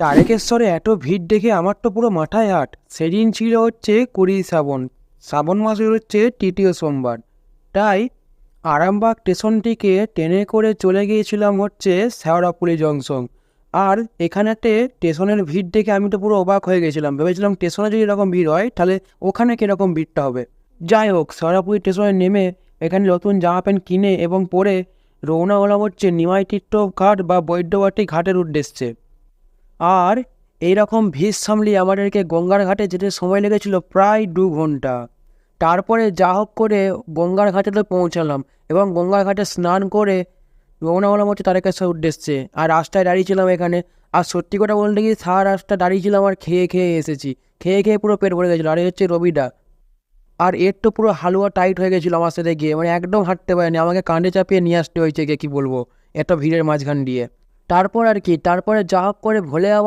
তারকেশ্বরে এত ভিড় দেখে আমার তো পুরো মাথায় হাট। সেদিন ছিল হচ্ছে 20 শ্রাবণ। শ্রাবণ মাসের হচ্ছে তৃতীয় সোমবার। তাই আরামবাগ স্টেশন থেকে ট্রেনে করে চলে গিয়েছিলাম হচ্ছে শেওড়াফুলি জংশন। আর এখানেতে স্টেশনের ভিড় দেখে আমি তো পুরো অবাক হয়ে গেছিলাম, ভেবেছিলাম স্টেশনে যদি এরকম ভিড় হয় তাহলে ওখানে কীরকম ভিড়টা হবে। যাই হোক, শেওড়াফুলি স্টেশনে নেমে এখানে নতুন জামা প্যান্ট কিনে এবং পরে রওনা হলাম হচ্ছে নিমাই তীর্থ ঘাট বা বৈদ্যবাটী ঘাটের উদ্দেশ্যে। আর এইরকম ভিড় সামলিয়ে আমাদেরকে গঙ্গার ঘাটে যেতে সময় লেগেছিল প্রায় 2 ঘন্টা। তারপরে যা হোক করে গঙ্গার ঘাটেতে পৌঁছালাম এবং গঙ্গার ঘাটে স্নান করে রওনা হলাম হচ্ছে তারকেশ্বর উদ্দেশ্যে। আর রাস্তায় দাঁড়িয়েছিলাম এখানে। আর সত্যি কথা বলতে কি, সারা রাস্তা দাঁড়িয়েছিলাম আর খেয়ে খেয়ে এসেছি। খেয়ে খেয়ে পুরো পেট ভরে গেছিলো। আর এই হচ্ছে রবিদা। আর এর তো পুরো হালুয়া টাইট হয়ে গেছিলো আমার সাথে গিয়ে, মানে একদম হাঁটতে পারেনি, আমাকে কাঁধে চাপিয়ে নিয়ে আসতে হয়েছে গিয়ে, কী বলবো, এত ভিড়ের মাঝখান দিয়ে। তারপর আর কি, তারপরে যা হোক করে ভোলে আবার